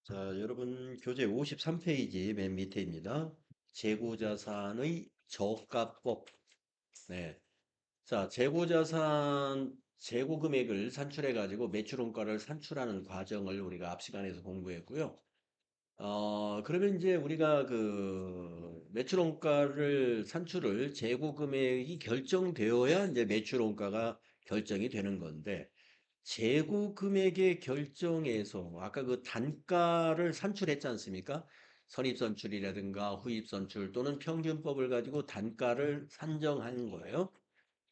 자, 여러분 교재 53페이지 맨 밑에입니다. 재고자산의 저가법. 네. 자, 재고자산 재고 금액을 산출해 가지고 매출원가를 산출하는 과정을 우리가 앞 시간에서 공부했고요. 그러면 이제 우리가 그 매출원가를 산출을 재고 금액이 결정되어야 이제 매출원가가 결정이 되는 건데 재고 금액의 결정에서 아까 그 단가를 산출했지 않습니까? 선입선출이라든가 후입선출 또는 평균법을 가지고 단가를 산정하는 거예요.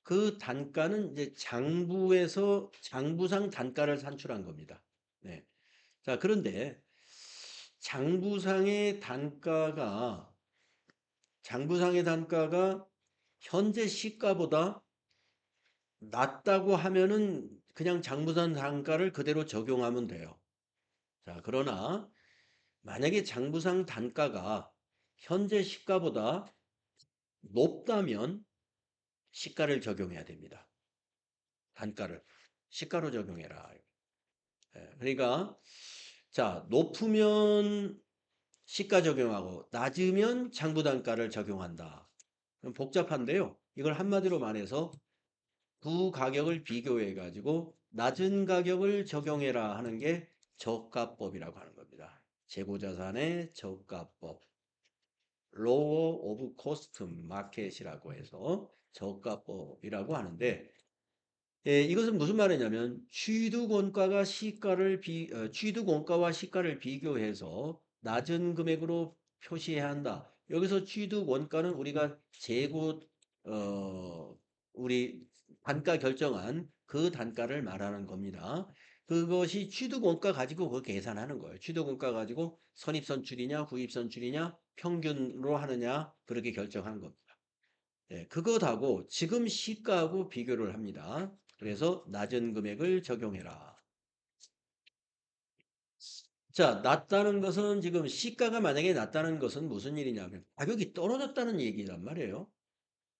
그 단가는 이제 장부에서 장부상 단가를 산출한 겁니다. 네. 자, 그런데 장부상의 단가가 장부상의 단가가 현재 시가보다 낮다고 하면은 그냥 장부상 단가를 그대로 적용하면 돼요. 자, 그러나 만약에 장부상 단가가 현재 시가보다 높다면 시가를 적용해야 됩니다. 단가를 시가로 적용해라. 그러니까 자, 높으면 시가 적용하고 낮으면 장부 단가를 적용한다. 그럼 복잡한데요. 이걸 한마디로 말해서 두 가격을 비교해 가지고 낮은 가격을 적용해라 하는 게 저가법이라고 하는 겁니다. 재고자산의 저가법. Lower of Cost Market이라고 해서 저가법이라고 하는데 이것은 무슨 말이냐면 취득원가와 시가를 비교해서 낮은 금액으로 표시해야 한다. 여기서 취득원가는 우리가 재고 어 우리 단가 결정한 그 단가를 말하는 겁니다. 그것이 취득원가 가지고 그걸 계산하는 거예요. 취득원가 가지고 선입선출이냐 후입선출이냐 평균으로 하느냐 그렇게 결정하는 겁니다. 그것하고 지금 시가하고 비교를 합니다. 그래서 낮은 금액을 적용해라. 자, 낮다는 것은 지금 시가가 만약에 낮다는 것은 무슨 일이냐면 가격이 떨어졌다는 얘기란 말이에요.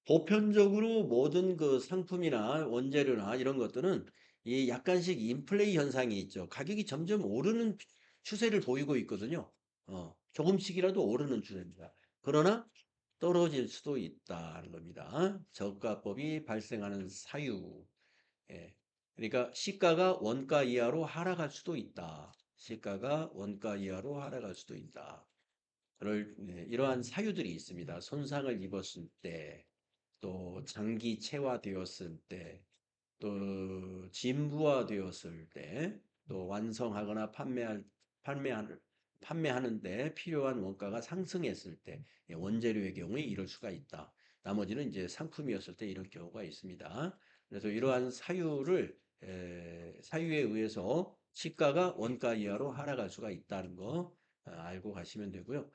보편적으로 모든 그 상품이나 원재료나 이런 것들은 이 약간씩 인플레이 현상이 있죠. 가격이 점점 오르는 추세를 보이고 있거든요. 조금씩이라도 오르는 추세입니다. 그러나 떨어질 수도 있다는 겁니다. 저가법이 발생하는 사유. 예. 그러니까 시가가 원가 이하로 하락할 수도 있다. 시가가 원가 이하로 하락할 수도 있다. 이러한 사유들이 있습니다. 손상을 입었을 때, 또 장기 체화되었을 때, 또 진부화되었을 때, 또 완성하거나 판매하는, 판매하는데 필요한 원가가 상승했을 때, 원재료의 경우에 이럴 수가 있다. 나머지는 이제 상품이었을 때 이런 경우가 있습니다. 그래서 이러한 사유에 의해서 시가가 원가 이하로 하락할 수가 있다는 거 알고 가시면 되고요.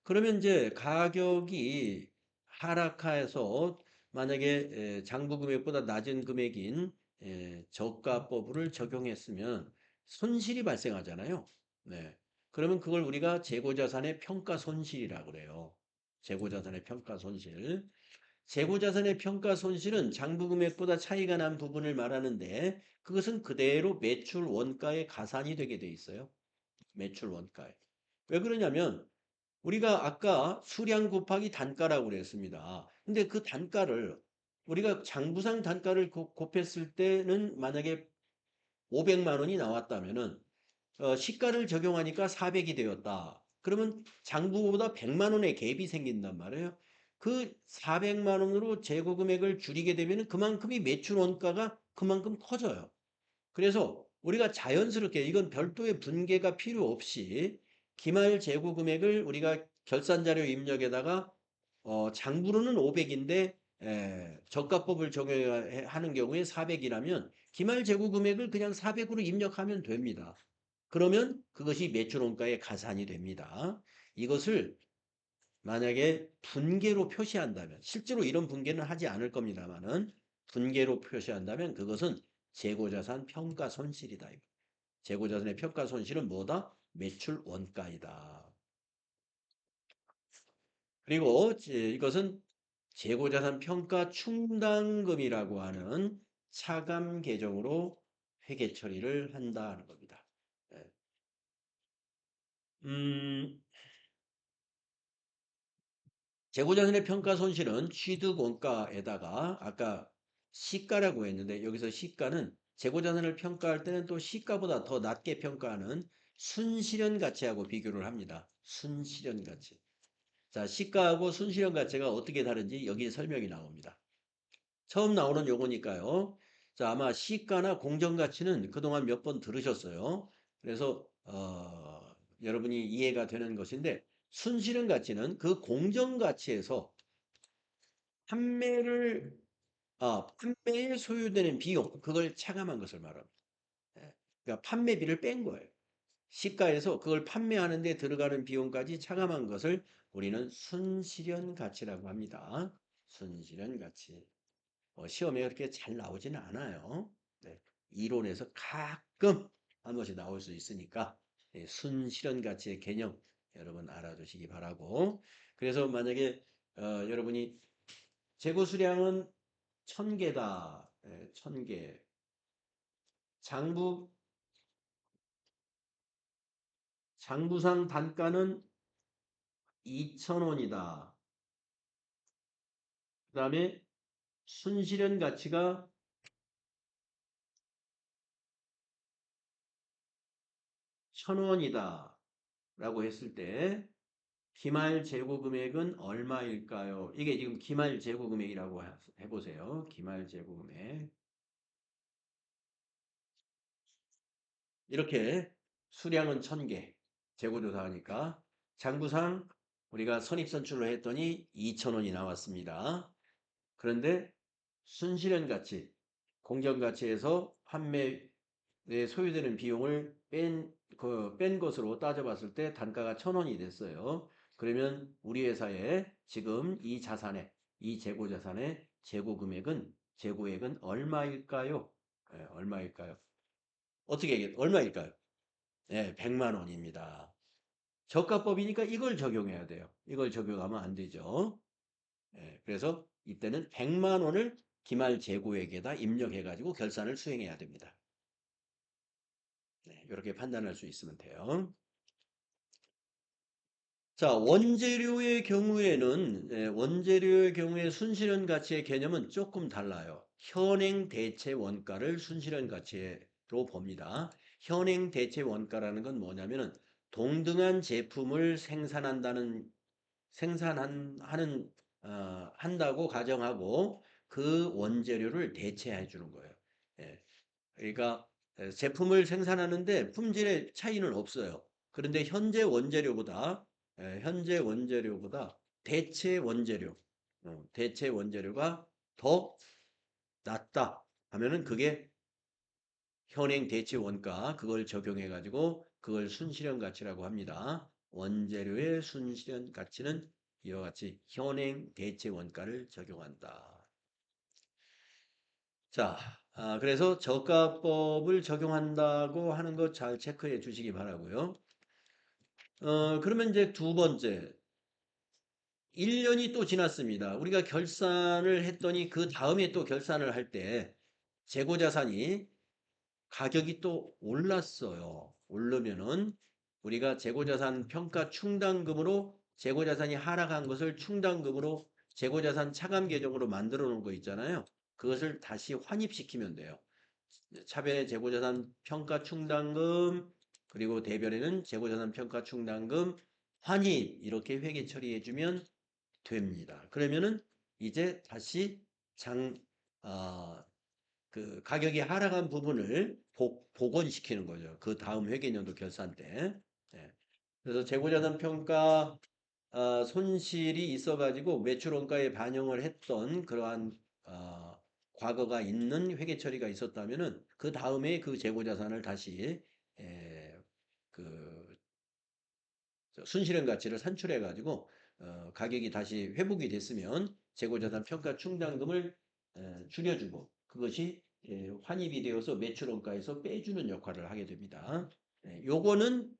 그러면 이제 가격이 하락해서 만약에 장부 금액보다 낮은 금액인 저가법을 적용했으면 손실이 발생하잖아요. 네. 그러면 그걸 우리가 재고자산의 평가 손실이라고 그래요. 재고자산의 평가 손실. 재고자산의 평가 손실은 장부 금액보다 차이가 난 부분을 말하는데 그것은 그대로 매출 원가에 가산이 되게 돼 있어요. 매출 원가에. 왜 그러냐면 우리가 아까 수량 곱하기 단가라고 그랬습니다. 근데 그 단가를 우리가 장부상 단가를 곱했을 때는 만약에 500만 원이 나왔다면은 시가를 적용하니까 400이 되었다. 그러면 장부보다 100만 원의 갭이 생긴단 말이에요. 그 400만 원으로 재고 금액을 줄이게 되면 그만큼이 매출 원가가 그만큼 커져요. 그래서 우리가 자연스럽게 이건 별도의 분계가 필요 없이 기말 재고 금액을 우리가 결산 자료 입력에다가 장부로는 500인데 저가법을 적용하는 경우에 400이라면 기말 재고 금액을 그냥 400으로 입력하면 됩니다. 그러면 그것이 매출 원가에 가산이 됩니다. 이것을 만약에 분계로 표시한다면 실제로 이런 분계는 하지 않을 겁니다만은 분계로 표시한다면 그것은 재고자산 평가 손실이다. 재고자산의 평가 손실은 뭐다? 매출 원가이다. 그리고 이것은 재고자산 평가 충당금이라고 하는 차감 계정으로 회계 처리를 한다는 겁니다. 예. 음, 재고자산의 평가 손실은 취득 원가에다가 아까 시가라고 했는데 여기서 시가는 재고자산을 평가할 때는 또 시가보다 더 낮게 평가하는 순실현 가치하고 비교를 합니다. 순실현 가치. 자, 시가하고 순실현 가치가 어떻게 다른지 여기에 설명이 나옵니다. 처음 나오는 요거니까요. 자, 아마 시가나 공정가치는 그동안 몇 번 들으셨어요. 그래서 여러분이 이해가 되는 것인데 순실현 가치는 그 공정가치에서 판매를 판매에 소요되는 비용 그걸 차감한 것을 말합니다. 예. 그러니까 판매비를 뺀 거예요. 시가에서 그걸 판매하는 데 들어가는 비용까지 차감한 것을 우리는 순실현 가치라고 합니다. 순실현 가치. 시험에 그렇게 잘 나오지는 않아요. 네. 이론에서 가끔 한 번씩 나올 수 있으니까 순실현 가치의 개념 여러분 알아두시기 바라고. 그래서 만약에 여러분이 재고 수량은 1000개다. 1000개. 장부 장부상 단가는 2,000원이다. 그다음에 순실현 가치가 1,000원이다. 라고 했을 때 기말 재고 금액은 얼마일까요? 이게 지금 기말 재고 금액이라고 해보세요. 기말 재고 금액. 이렇게 수량은 1000개. 재고조사하니까. 장부상 우리가 선입선출을 했더니 2,000원이 나왔습니다. 그런데 순실현 가치, 공정 가치에서 판매에 소요되는 비용을 뺀 것으로 따져봤을 때 단가가 1,000원이 됐어요. 그러면 우리 회사에 지금 이 자산의, 이 재고 자산의 재고액은 얼마일까요? 얼마일까요? 어떻게 얼마일까요? 100만 원입니다. 저가법이니까 이걸 적용해야 돼요. 이걸 적용하면 안 되죠. 그래서 이때는 100만 원을 기말 재고액에다 입력해가지고 결산을 수행해야 됩니다. 이렇게 판단할 수 있으면 돼요. 자, 원재료의 경우에 순실현 가치의 개념은 조금 달라요. 현행 대체 원가를 순실현 가치로 봅니다. 현행 대체 원가라는 건 뭐냐면은 동등한 제품을 한다고 가정하고 그 원재료를 대체해 주는 거예요. 예. 그러니까 제품을 생산하는데 품질의 차이는 없어요. 그런데 현재 원재료보다 대체 원재료가 더 낫다 하면은 그게 현행 대체 원가 그걸 적용해 가지고 그걸 순실현 가치라고 합니다. 원재료의 순실현 가치는 이와 같이 현행 대체 원가를 적용한다. 자, 그래서 저가법을 적용한다고 하는 것 잘 체크해 주시기 바라고요. 그러면 이제 두 번째, 1년이 또 지났습니다. 우리가 결산을 했더니 그 다음에 또 결산을 할 때 재고자산이 가격이 또 올랐어요. 오르면은 우리가 재고자산 평가 충당금으로 재고자산이 하락한 것을 충당금으로 재고자산 차감 계정으로 만들어 놓은 거 있잖아요. 그것을 다시 환입시키면 돼요. 차변에 재고자산 평가 충당금 그리고 대변에는 재고자산 평가 충당금 환입 이렇게 회계 처리해 주면 됩니다. 그러면은 이제 다시 장 아, 그 가격이 하락한 부분을 복원시키는 거죠. 그 다음 회계연도 결산 때. 예. 그래서 재고자산 평가 손실이 있어가지고 매출원가에 반영을 했던 그러한 과거가 있는 회계 처리가 있었다면은 그 다음에 그 재고자산을 다시 그 순실현 가치를 산출해 가지고 가격이 다시 회복이 됐으면 재고자산 평가 충당금을 줄여주고 그것이 환입이 되어서 매출원가에서 빼주는 역할을 하게 됩니다. 요거는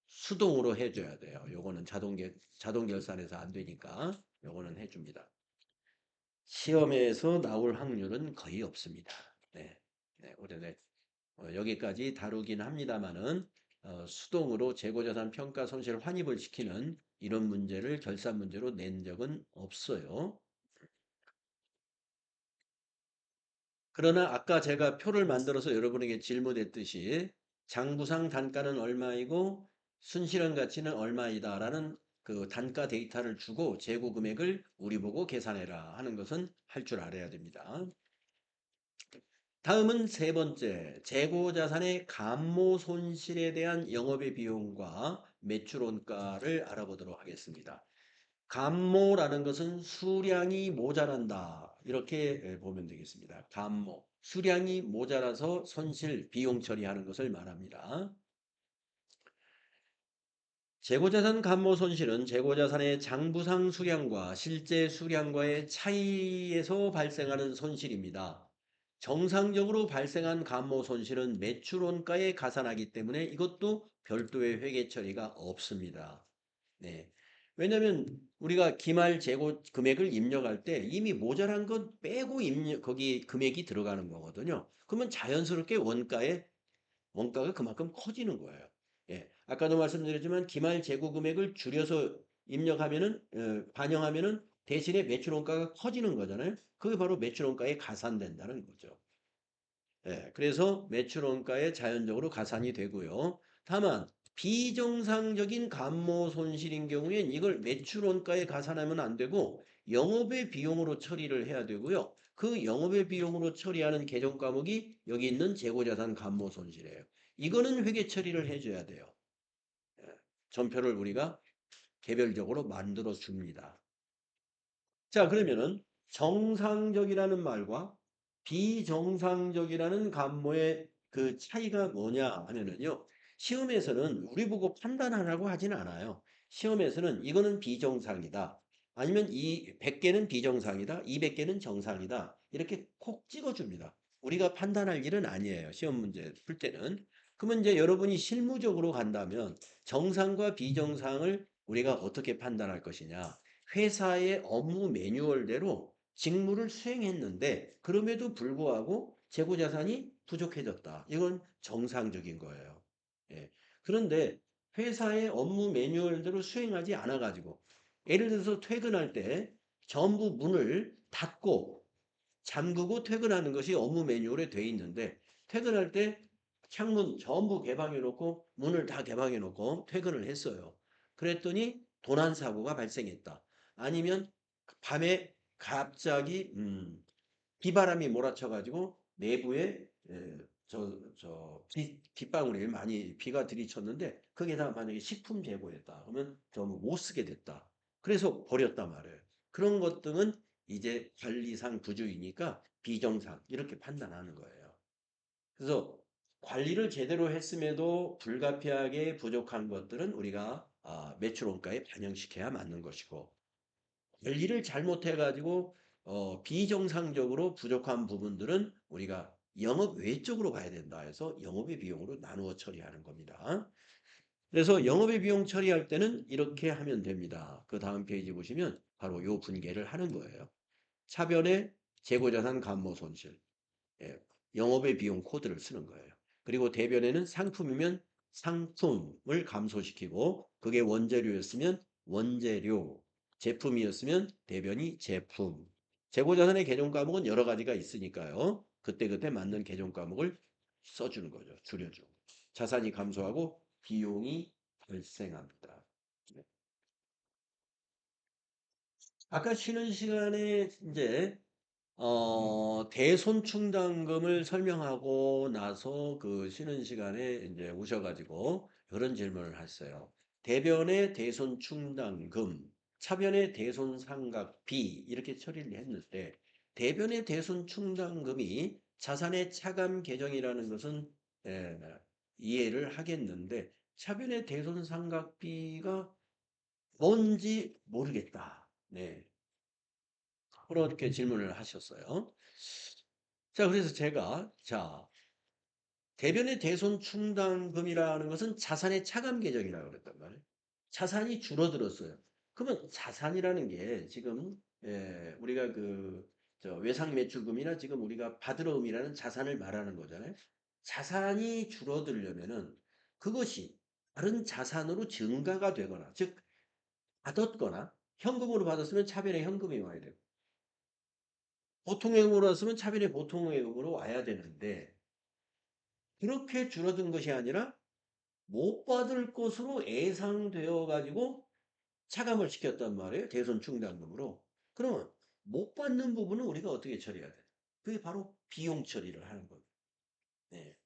수동으로 해줘야 돼요. 요거는 자동 결산에서 안 되니까 요거는 해줍니다. 시험에서 나올 확률은 거의 없습니다. 네, 네, 여기까지 다루긴 합니다만은 수동으로 재고자산 평가 손실 환입을 시키는 이런 문제를 결산 문제로 낸 적은 없어요. 그러나 아까 제가 표를 만들어서 여러분에게 질문했듯이 장부상 단가는 얼마이고 순실현 가치는 얼마이다라는 그 단가 데이터를 주고 재고 금액을 우리 보고 계산해라 하는 것은 할 줄 알아야 됩니다. 다음은 세 번째, 재고자산의 감모 손실에 대한 영업의 비용과 매출 원가를 알아보도록 하겠습니다. 감모라는 것은 수량이 모자란다. 이렇게 보면 되겠습니다. 감모. 수량이 모자라서 손실, 비용 처리하는 것을 말합니다. 재고자산 감모 손실은 재고자산의 장부상 수량과 실제 수량과의 차이에서 발생하는 손실입니다. 정상적으로 발생한 감모 손실은 매출 원가에 가산하기 때문에 이것도 별도의 회계 처리가 없습니다. 네. 왜냐면 우리가 기말 재고 금액을 입력할 때 이미 모자란 건 빼고 거기 금액이 들어가는 거거든요. 그러면 자연스럽게 원가가 그만큼 커지는 거예요. 예. 아까도 말씀드렸지만 기말 재고 금액을 줄여서 입력하면은 반영하면은 대신에 매출 원가가 커지는 거잖아요. 그게 바로 매출 원가에 가산된다는 거죠. 예, 그래서 매출 원가에 자연적으로 가산이 되고요. 다만 비정상적인 감모 손실인 경우엔 이걸 매출 원가에 가산하면 안 되고 영업의 비용으로 처리를 해야 되고요. 그 영업의 비용으로 처리하는 계정 과목이 여기 있는 재고자산 감모 손실이에요. 이거는 회계 처리를 해줘야 돼요. 예, 전표를 우리가 개별적으로 만들어 줍니다. 자, 그러면은 정상적이라는 말과 비정상적이라는 감모의 그 차이가 뭐냐 하면은요. 시험에서는 우리 보고 판단하라고 하진 않아요. 시험에서는 이거는 비정상이다. 아니면 이 100개는 비정상이다. 200개는 정상이다. 이렇게 콕 찍어줍니다. 우리가 판단할 일은 아니에요. 시험 문제 풀 때는. 그러면 이제 여러분이 실무적으로 간다면 정상과 비정상을 우리가 어떻게 판단할 것이냐. 회사의 업무 매뉴얼대로 직무를 수행했는데 그럼에도 불구하고 재고자산이 부족해졌다. 이건 정상적인 거예요. 예. 그런데 회사의 업무 매뉴얼대로 수행하지 않아가지고 예를 들어서 퇴근할 때 전부 문을 닫고 잠그고 퇴근하는 것이 업무 매뉴얼에 돼 있는데 퇴근할 때 창문 전부 개방해 놓고 문을 다 개방해 놓고 퇴근을 했어요. 그랬더니 도난 사고가 발생했다. 아니면 밤에 갑자기 비바람이 몰아쳐 가지고 내부에 빗방울이 많이 비가 들이쳤는데 거기에다가 만약에 식품 재고였다. 그러면 전부 못 쓰게 됐다. 그래서 버렸단 말이에요. 그런 것들은 이제 관리상 부주의니까 비정상 이렇게 판단하는 거예요. 그래서 관리를 제대로 했음에도 불가피하게 부족한 것들은 우리가 매출 원가에 반영시켜야 맞는 것이고 관리를 잘못해가지고 비정상적으로 부족한 부분들은 우리가 영업 외적으로 가야 된다 해서 영업의 비용으로 나누어 처리하는 겁니다. 그래서 영업의 비용 처리할 때는 이렇게 하면 됩니다. 그 다음 페이지 보시면 바로 요 분계를 하는 거예요. 차변에 재고자산 감모 손실, 예, 영업의 비용 코드를 쓰는 거예요. 그리고 대변에는 상품이면 상품을 감소시키고 그게 원재료였으면 원재료, 제품이었으면 대변이 제품. 재고자산의 계정 과목은 여러 가지가 있으니까요. 그때그때 맞는 계정 과목을 써주는 거죠. 줄여주고. 자산이 감소하고 비용이 발생합니다. 네. 아까 쉬는 시간에 이제 대손충당금을 설명하고 나서 그 쉬는 시간에 이제 오셔가지고 그런 질문을 했어요. 대변의 대손충당금, 차변의 대손상각비 이렇게 처리를 했는데 대변의 대손충당금이 자산의 차감 계정이라는 것은 예, 이해를 하겠는데 차변의 대손상각비가 뭔지 모르겠다. 네, 그렇게 질문을 하셨어요. 자, 그래서 제가, 대변의 대손 충당금이라는 것은 자산의 차감 계정이라고 그랬단 말이에요. 자산이 줄어들었어요. 그러면 자산이라는 게 지금, 우리가 외상 매출금이나 지금 우리가 받으러움이라는 자산을 말하는 거잖아요. 자산이 줄어들려면은 그것이 다른 자산으로 증가가 되거나, 즉 받았거나 현금으로 받았으면 차변에 현금이 와야 되고 보통예금으로 왔으면 차변에 보통예금으로 와야 되는데 그렇게 줄어든 것이 아니라 못 받을 것으로 예상되어 가지고 차감을 시켰단 말이에요. 대손 충당금으로. 그러면 못 받는 부분은 우리가 어떻게 처리해야 돼? 그게 바로 비용 처리를 하는 거예요. 네,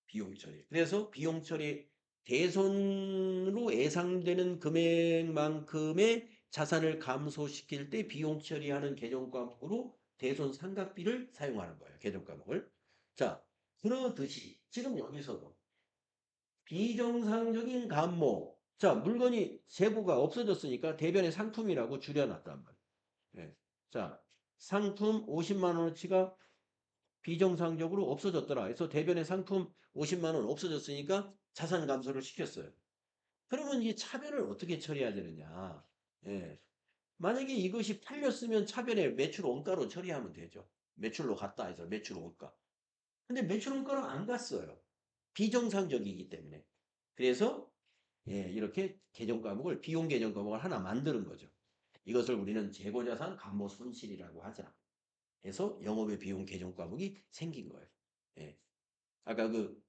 비용 처리. 그래서 비용 처리 대손으로 예상되는 금액만큼의 자산을 감소시킬 때 비용 처리하는 계정 과목으로 대손 상각비를 사용하는 거예요. 계정 과목을. 자, 그러듯이 지금 여기서도 비정상적인 감모. 자, 물건이 재고가 없어졌으니까 대변의 상품이라고 줄여놨단 말이에요. 예. 자, 상품 50만 원어치가 비정상적으로 없어졌더라. 그래서 대변의 상품 50만 원 없어졌으니까 자산 감소를 시켰어요. 그러면 이 차변을 어떻게 처리해야 되느냐? 예. 만약에 이것이 팔렸으면 차변에 매출 원가로 처리하면 되죠. 매출로 갔다 해서 매출 원가. 근데 매출 원가로 안 갔어요. 비정상적이기 때문에. 그래서 예, 이렇게 계정 과목을 비용 계정 과목을 하나 만드는 거죠. 이것을 우리는 재고자산 감모 손실이라고 하자. 해서 영업의 비용 계정 과목이 생긴 거예요. 예. 아까 그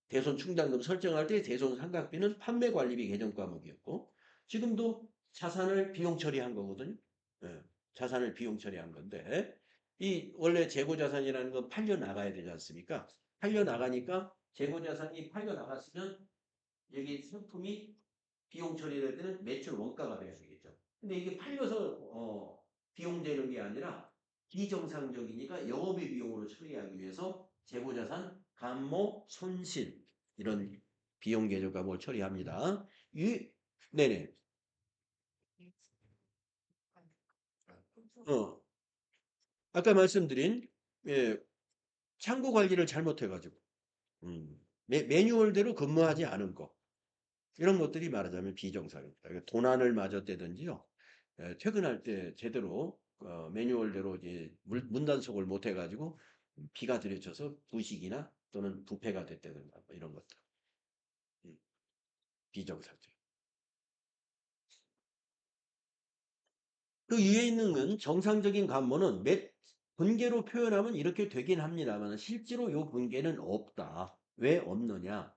대손 충당금 설정할 때 대손 삼각비는 판매 관리비 계정 과목이었고 지금도 자산을 비용 처리한 거거든요. 예. 자산을 비용 처리한 건데 이 원래 재고 자산이라는 건 팔려 나가야 되지 않습니까? 팔려 나가니까 재고 자산이 팔려 나갔으면 여기 상품이 비용 처리될 때는 매출 원가가 돼야 되겠죠. 근데 이게 팔려서 비용되는 게 아니라 비정상적이니까 영업의 비용으로 처리하기 위해서 재고자산, 감모, 손실 이런 비용 계절과 뭘 처리합니다. 네네. 어, 아까 말씀드린 예, 창고 관리를 잘못해가지고 매뉴얼대로 근무하지 않은 거 이런 것들이 말하자면 비정상입니다. 그러니까 도난을 맞았다든지요. 퇴근할 때 제대로 매뉴얼대로 이제 문단속을 못 해가지고 비가 들여쳐서 부식이나 또는 부패가 됐다든가 뭐 이런 것들. 음, 비정상적. 그 위에 있는 건 정상적인 감모는 몇 분계로 표현하면 이렇게 되긴 합니다만 실제로 요 분계는 없다. 왜 없느냐?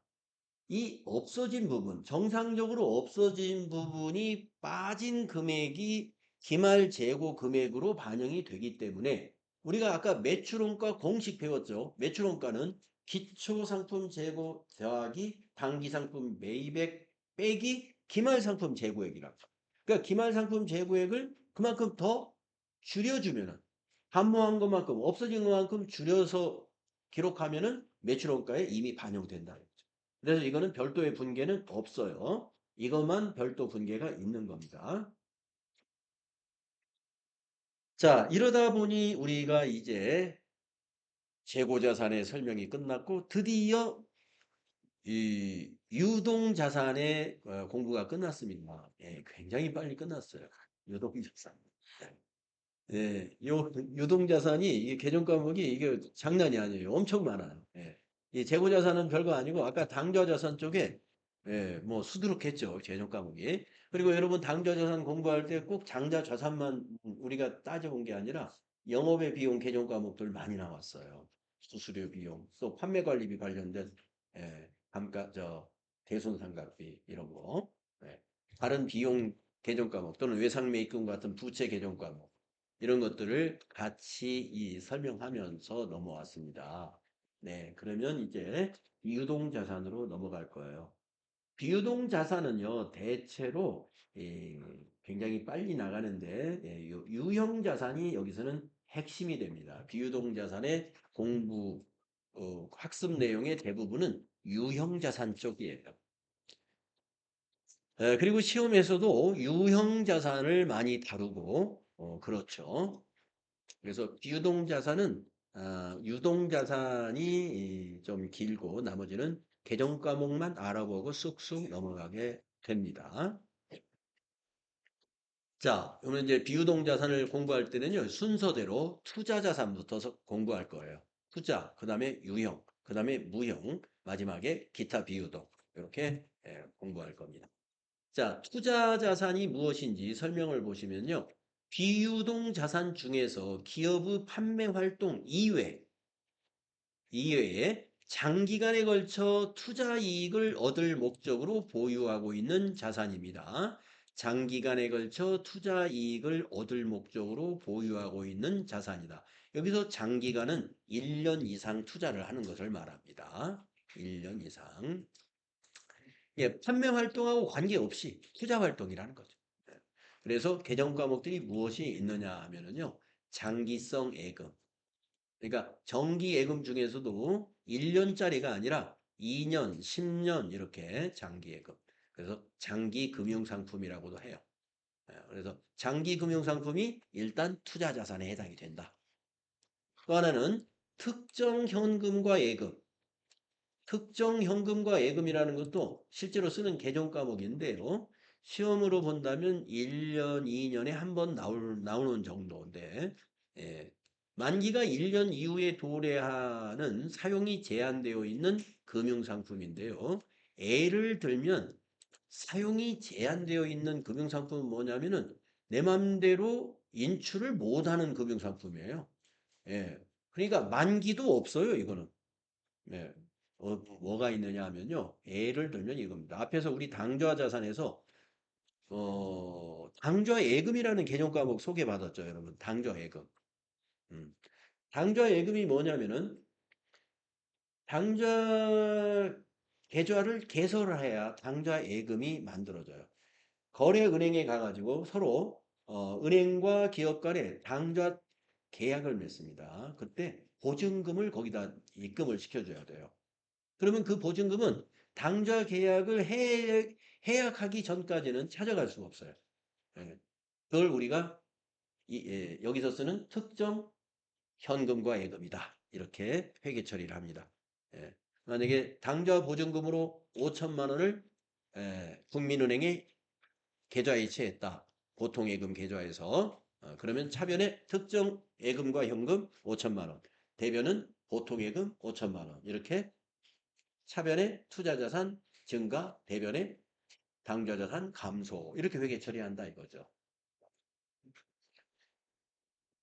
이 없어진 부분, 정상적으로 없어진 부분이 빠진 금액이 기말 재고 금액으로 반영이 되기 때문에 우리가 아까 매출원가 공식 배웠죠. 매출원가는 기초상품 재고 더하기 단기상품 매입액 빼기 기말상품 재고액이라고. 그러니까 기말상품 재고액을 그만큼 더 줄여주면은 한모한 것만큼 없어진 것만큼 줄여서 기록하면은 매출원가에 이미 반영된다. 그래서 이거는 별도의 분계는 없어요. 이것만 별도 분계가 있는 겁니다. 자, 이러다 보니 우리가 이제 재고자산의 설명이 끝났고 드디어 이 유동자산의 공부가 끝났습니다. 예, 굉장히 빨리 끝났어요. 유동자산. 예, 유동자산이 이 개정 과목이 이게 장난이 아니에요. 엄청 많아요. 예. 이 재고자산은 별거 아니고 아까 당좌자산 쪽에 예, 뭐 수두룩했죠. 개정 과목이. 그리고 여러분 당좌자산 공부할 때 꼭 장자자산만 우리가 따져본 게 아니라 영업의 비용 개정 과목들 많이 나왔어요. 수수료 비용, 또 판매 관리비 관련된 예, 감가 대손상각비 이런 거. 예. 다른 비용 개정 과목 또는 외상매입금 같은 부채 개정 과목 이런 것들을 같이 설명하면서 넘어왔습니다. 네, 그러면 이제 비유동자산으로 넘어갈 거예요. 비유동자산은요, 대체로 굉장히 빨리 나가는데 유형자산이 여기서는 핵심이 됩니다. 비유동자산의 공부 학습 내용의 대부분은 유형자산 쪽이에요. 그리고 시험에서도 유형자산을 많이 다루고 그렇죠. 그래서 유동자산은 유동자산이 좀 길고 나머지는 개정 과목만 알아보고 쑥쑥 넘어가게 됩니다. 자, 그러면 이제 비유동자산을 공부할 때는요, 순서대로 투자자산부터 공부할 거예요. 투자, 그 다음에 유형, 그 다음에 무형, 마지막에 기타 비유동. 이렇게 공부할 겁니다. 자, 투자 자산이 무엇인지 설명을 보시면요. 비유동 자산 중에서 기업의 판매 활동 이외에 장기간에 걸쳐 투자 이익을 얻을 목적으로 보유하고 있는 자산입니다. 장기간에 걸쳐 투자 이익을 얻을 목적으로 보유하고 있는 자산이다. 여기서 장기간은 1년 이상 투자를 하는 것을 말합니다. 1년 이상. 예, 판매 활동하고 관계없이 투자 활동이라는 거죠. 예. 그래서 개정 과목들이 무엇이 있느냐 하면은요. 장기성 예금. 그러니까 정기 예금 중에서도 1년짜리가 아니라 2년, 10년 이렇게 장기 예금. 그래서 장기 금융 상품이라고도 해요. 예, 그래서 장기 금융 상품이 일단 투자 자산에 해당이 된다. 또 하나는 특정 현금과 예금. 특정 현금과 예금이라는 것도 실제로 쓰는 개정 과목인데요. 시험으로 본다면 1년, 2년에 한 번 나오는 정도인데, 예, 만기가 1년 이후에 도래하는 사용이 제한되어 있는 금융상품인데요. 예를 들면 사용이 제한되어 있는 금융상품은 뭐냐면은 내 맘대로 인출을 못하는 금융상품이에요. 예, 그러니까 만기도 없어요, 이거는. 네. 뭐가 있느냐 하면요. 예를 들면 이겁니다. 앞에서 우리 당좌 자산에서 당좌 예금이라는 개정 과목 소개받았죠, 여러분. 당좌 예금. 음. 당좌 예금이 뭐냐면은 당좌 계좌를 개설해야 당좌 예금이 만들어져요. 거래은행에 가가지고 서로 은행과 기업 간에 당좌 계약을 맺습니다. 그때 보증금을 거기다 입금을 시켜줘야 돼요. 그러면 그 보증금은 당좌 계약을 해약하기 전까지는 찾아갈 수가 없어요. 예. 그걸 우리가 여기서 쓰는 특정 현금과 예금이다. 이렇게 회계 처리를 합니다. 예. 만약에 당좌 보증금으로 5천만 원을 국민은행에 계좌에 이체했다. 보통예금 계좌에서 그러면 차변에 특정 예금과 현금 5천만 원, 대변은 보통예금 5천만 원 이렇게 차변의 투자자산 증가, 대변의 당좌자산 감소 이렇게 회계 처리한다 이거죠.